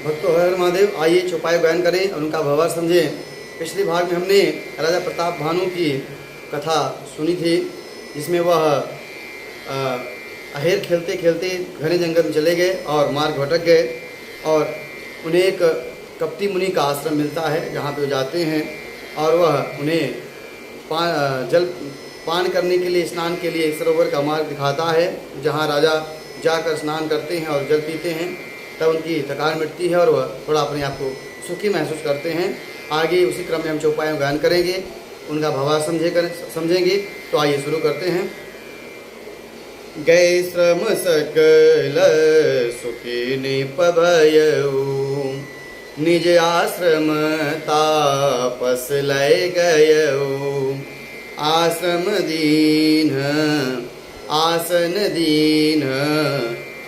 भक्तों हर हर महादेव। आइए चौपाई बयान करें और उनका भावार्थ समझें। पिछले भाग में हमने राजा प्रताप भानु की कथा सुनी थी, जिसमें वह अहेर खेलते खेलते घने जंगल में चले गए और मार्ग भटक गए और उन्हें एक कपटी मुनि का आश्रम मिलता है, जहाँ पे वो जाते हैं और वह उन्हें जल पान करने के लिए, स्नान के लिए सरोवर का मार्ग दिखाता है, जहाँ राजा जाकर स्नान करते हैं और जल पीते हैं। तब उनकी थकान मिटती है और वह थोड़ा अपने आप को सुखी महसूस करते हैं। आगे उसी क्रम में हम चौपाई गायन करेंगे, उनका भावार्थ समझेंगे। तो आइए शुरू करते हैं। गए श्रम सकल सुखी निपभयऊ, निज आश्रम तापस लय गयऊ। आश्रम दीन आसन दीन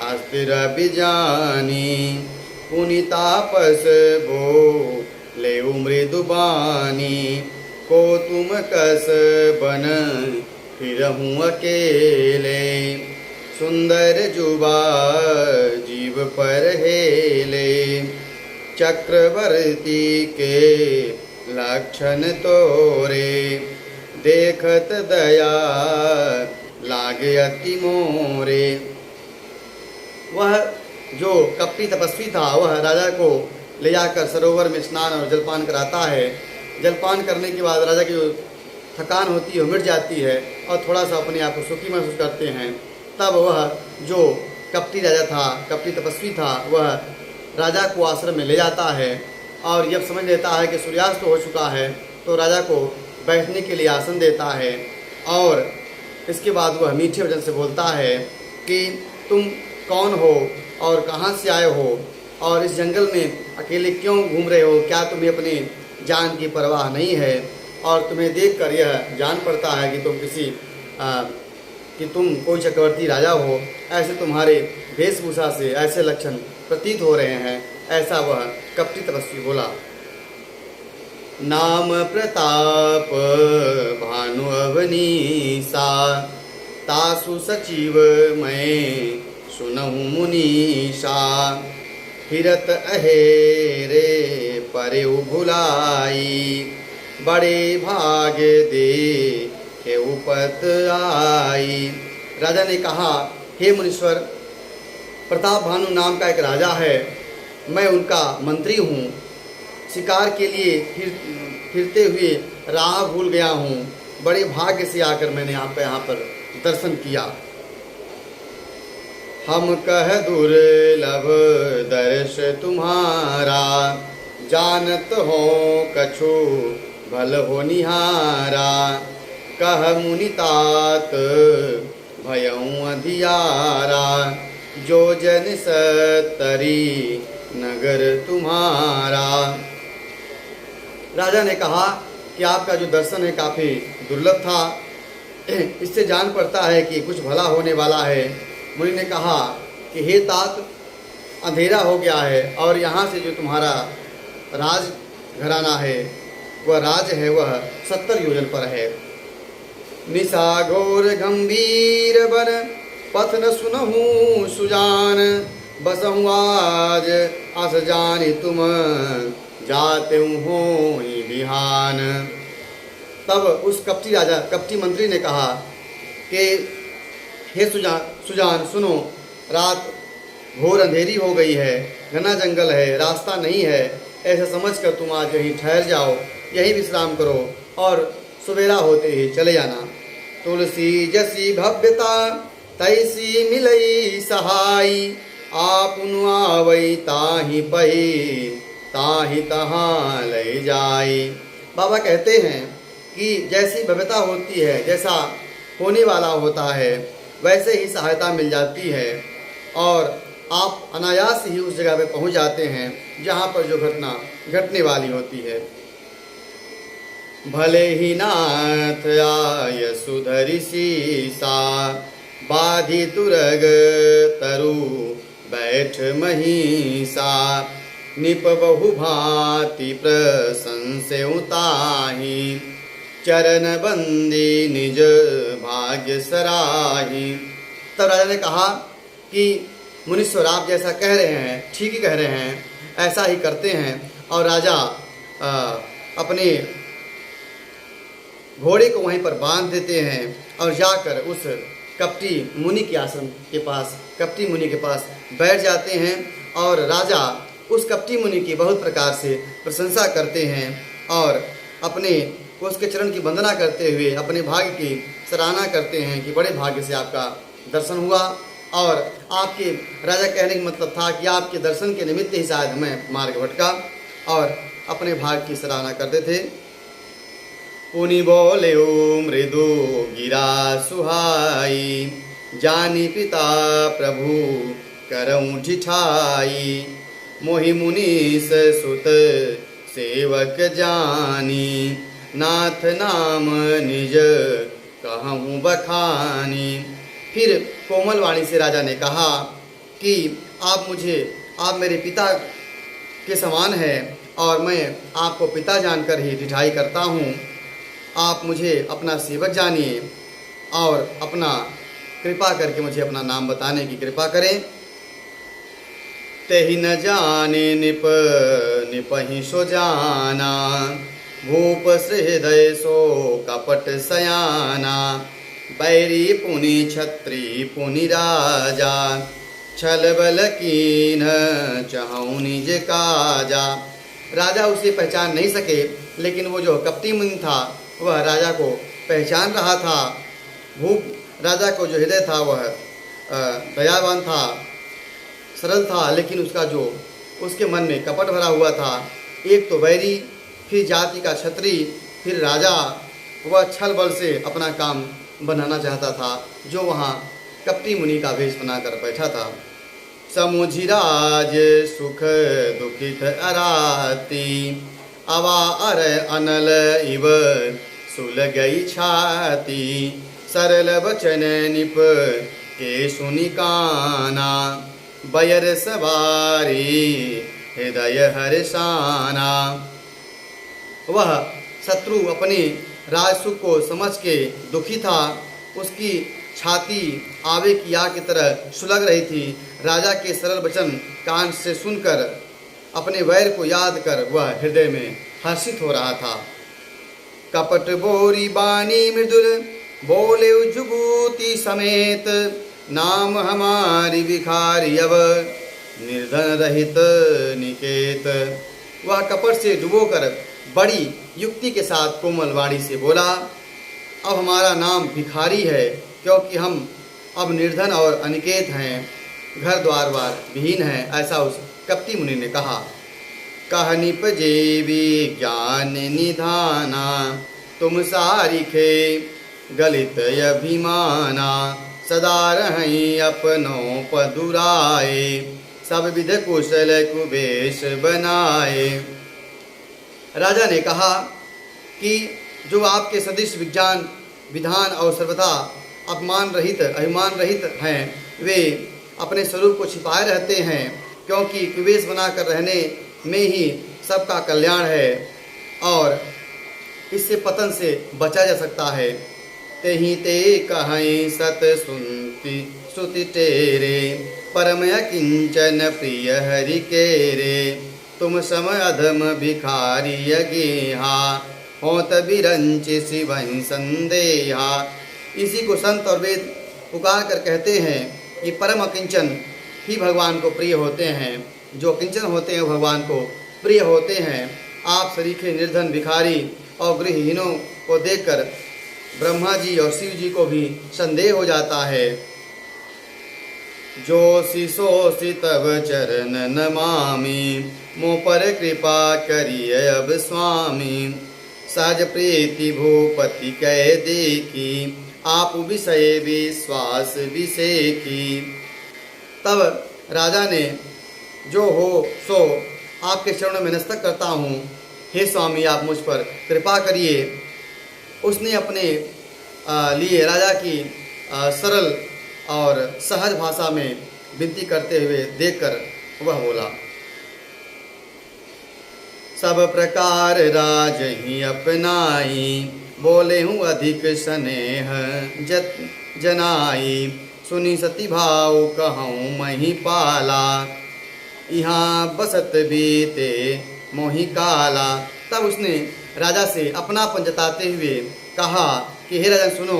अस्थिर बिजानी, पुनि तापस बो ले मृदुबानी। को तुम कस बन फिरहूँ अकेले, सुंदर जुबा जीव पर हेले। चक्रवर्ती के लक्षण तोरे, देखत दया लागे अति मोरे। वह जो कपटी तपस्वी था, वह राजा को ले जाकर सरोवर में स्नान और जलपान कराता है। जलपान करने के बाद राजा की जो थकान होती है वो मिट जाती है और थोड़ा सा अपने आप को सुखी महसूस करते हैं। तब वह जो कपटी राजा था, कपटी तपस्वी था, वह राजा को आश्रम में ले जाता है और जब समझ लेता है कि सूर्यास्त हो चुका है तो राजा को बैठने के लिए आसन देता है और इसके बाद वह मीठे वचन से बोलता है कि तुम कौन हो और कहाँ से आए हो और इस जंगल में अकेले क्यों घूम रहे हो? क्या तुम्हें अपनी जान की परवाह नहीं है? और तुम्हें देखकर यह जान पड़ता है कि तुम कोई चक्रवर्ती राजा हो। ऐसे तुम्हारे वेशभूषा से ऐसे लक्षण प्रतीत हो रहे हैं। ऐसा वह कपटी तपस्वी बोला। नाम प्रताप भानु अवनीसा, तासु सचिव मैं सुनहु मुनीषा। फिरत अहेरे परे भुलाई, बड़े भाग्य दे के उपत आई। राजा ने कहा, हे मुनीश्वर, प्रताप भानु नाम का एक राजा है, मैं उनका मंत्री हूँ। शिकार के लिए फिरते हुए राह भूल गया हूँ। बड़े भाग्य से आकर मैंने आपका यहाँ पर दर्शन किया। हम कह दुर्लभ दर्श तुम्हारा, जानत हो कछु भल हो निहारा। कह मुनि तात भयऊँ अधियारा, जो जन सतरी नगर तुम्हारा। राजा ने कहा कि आपका जो दर्शन है काफ़ी दुर्लभ था, इससे जान पड़ता है कि कुछ भला होने वाला है। मुनि ने कहा कि हे तात, अंधेरा हो गया है और यहाँ से जो तुम्हारा राज घराना है, वह राज है, वह 70 योजन पर है। निशा घोर गंभीर बर पथ न सुनहूँ सुजान, बसहूँ आज अस जानी तुम जाते हो बिहान। तब उस कपटी मंत्री ने कहा कि हे सुजान सुनो, रात घोर अंधेरी हो गई है, घना जंगल है, रास्ता नहीं है। ऐसा समझकर तुम आज यहीं ठहर जाओ, यहीं विश्राम करो और सवेरा होते ही चले जाना। तुलसी जसी भव्यता तैसी मिलई सहाई, आपनु आवई ताहि पही ताहि तहाँ ले जाई। बाबा कहते हैं कि जैसी भव्यता होती है, जैसा होने वाला होता है, वैसे ही सहायता मिल जाती है और आप अनायास ही उस जगह पे पहुंच जाते हैं जहां पर जो घटना घटने वाली होती है। भले ही नाथ आय सुधरि सीसा, बाधि तुरग तरु बैठ महिषा। निप बहु भांति प्रशंस्यउ ताहि, चरण बंदी निज भाग्य सराही। तब राजा ने कहा कि मुनीश्वर, आप जैसा कह रहे हैं ठीक ही कह रहे हैं, ऐसा ही करते हैं। और राजा अपने घोड़े को वहीं पर बांध देते हैं और जाकर उस कपटी मुनि के आश्रम के पास, कपटी मुनि के पास बैठ जाते हैं। और राजा उस कपटी मुनि की बहुत प्रकार से प्रशंसा करते हैं और अपने उसके चरण की वंदना करते हुए अपने भाग्य की सराहना करते हैं कि बड़े भाग्य से आपका दर्शन हुआ। और आपके राजा कहने का मतलब था कि आपके दर्शन के निमित्त ही शायद मैं मार्ग भटका, और अपने भाग्य की सराहना करते थे। पुनि बोले मृदु गिरा सुहाई, जानी पिता प्रभु करऊँ ठिठाई, मोहि मुनीस सुत सेवक जानी, नाथ नाम निज कहूँ बखानी। फिर कोमल वाणी से राजा ने कहा कि आप मेरे पिता के समान हैं और मैं आपको पिता जानकर ही ठिठाई करता हूँ। आप मुझे अपना सेवक जानिए और अपना कृपा करके मुझे अपना नाम बताने की कृपा करें। तेहि न जाने निपहि सो जाना, भूप हृदय सो कपट सयाना, बैरी पुनि छत्री पुनि राजा, छल बल कीन चाहूँ निज काजा। राजा उसे पहचान नहीं सके, लेकिन वो जो कपटी मुनि था वह राजा को पहचान रहा था। भूप राजा को जो हृदय था वह दयावान था, सरल था, लेकिन उसके मन में कपट भरा हुआ था। एक तो बैरी, फिर जाति का छत्री, फिर राजा। वह छल बल से अपना काम बनाना चाहता था, जो वहाँ कपटी मुनि का वेश बनाकर बैठा था। समुझिराज सुख दुखित अराती, अवा अर अनल इव सुल गई छाती, सरल बचन निप के सुनि काना, बयर सवारी हृदय हर्षाना। वह शत्रु अपने राजसुख को समझ के दुखी था। उसकी छाती आवे की आग की तरह सुलग रही थी। राजा के सरल वचन कान से सुनकर अपने वैर को याद कर वह हृदय में हर्षित हो रहा था। कपट बोरी बानी मृदुल बोले जुगूती समेत, नाम हमारी भिखारी अब निर्धन रहित निकेत। वह कपट से डुबोकर बड़ी युक्ति के साथ कोमल वाणी से बोला, अब हमारा नाम भिखारी है, क्योंकि हम अब निर्धन और अनिकेत हैं, घर द्वार वार विहीन हैं। ऐसा उस कपटी मुनि ने कहा। कह निपजेवी ज्ञान निधाना, तुम सारिखे गलित अभिमाना, सदा रहीं अपनों पदुराए, सब विध कुशल कुबेश बनाए। राजा ने कहा कि जो आपके सदृश विज्ञान विधान और सर्वथा अभिमान रहित हैं, वे अपने स्वरूप को छिपाए रहते हैं, क्योंकि कुबेश बनाकर रहने में ही सबका कल्याण है और इससे पतन से बचा जा सकता है। तेहि ते कहीं सत सुनती श्रुति तेरे, परम किंचन प्रिय हरि केरे, तुम सम अधम भिखारी गेहा, होत बिरंच शिवहि संदेहा। इसी को संत और वेद पुकार कर कहते हैं कि परम अकिंचन ही भगवान को प्रिय होते हैं। जो किंचन होते हैं भगवान को प्रिय होते हैं। आप सरीखे निर्धन भिखारी और गृहहीनों को देखकर ब्रह्मा जी और शिव जी को भी संदेह हो जाता है। जो शिशोषि तब चरण नमामि, मोह पर कृपा करिय अब स्वामी, सहज प्रीति भूपति कह देखी, आप विषय विश्वास विषेकी। तब राजा ने जो हो सो आपके चरणों में नस्तक करता हूँ, हे स्वामी आप मुझ पर कृपा करिए। उसने अपने लिए राजा की सरल और सहज भाषा में विनती करते हुए देखकर वह बोला, सब प्रकार राज ही अपनाई, बोले हूँ अधिक स्नेह जनाई, सुनी सती भाव कहूँ मही पाला, यहाँ बसत बीते मोहि काला। तब उसने राजा से अपनापन जताते हुए कहा कि हे राजन सुनो,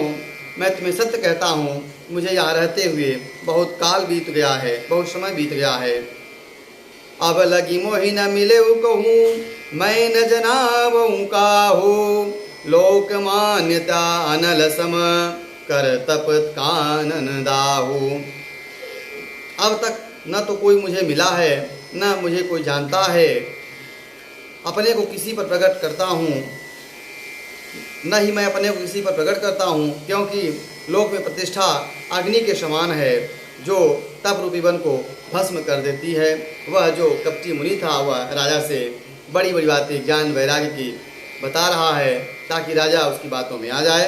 मैं तुम्हें सत्य कहता हूँ, मुझे यहाँ रहते हुए बहुत काल बीत गया है, बहुत समय बीत गया है। अब लगी मोहि न मिले कहूँ, मैं न जनावहूँ काहू। लोक मान्यता अनल सम, कर तप कानन दाहू। अब तक न तो कोई मुझे मिला है, न मुझे कोई जानता है। अपने को किसी पर प्रकट करता हूँ, न ही मैं अपने को किसी पर प्रकट करता हूँ, क्योंकि लोक में प्रतिष्ठा अग्नि के समान है, जो तप रूपी वन को भस्म कर देती है। वह जो कपटी मुनि था, वह राजा से बड़ी बड़ी बातें ज्ञान वैराग्य की बता रहा है, ताकि राजा उसकी बातों में आ जाए।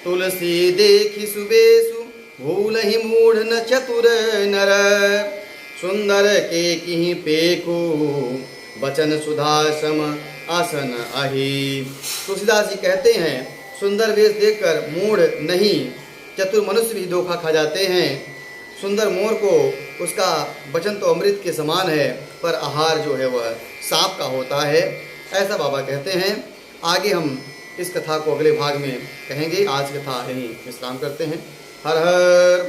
तुलसी देखी सुबेसु, भूल ही मूढ़ न चतुर नर। सुंदर के किहि पेखु, बचन सुधा सम आसन अहि। तुलसीदास जी कहते हैं, सुंदर वेश देखकर मूढ़ नहीं, चतुर मनुष्य भी धोखा खा जाते हैं। सुंदर मोर को उसका वचन तो अमृत के समान है, पर आहार जो है वह सांप का होता है, ऐसा बाबा कहते हैं। आगे हम इस कथा को अगले भाग में कहेंगे। आज कथा यहीं विश्राम करते हैं। हर हर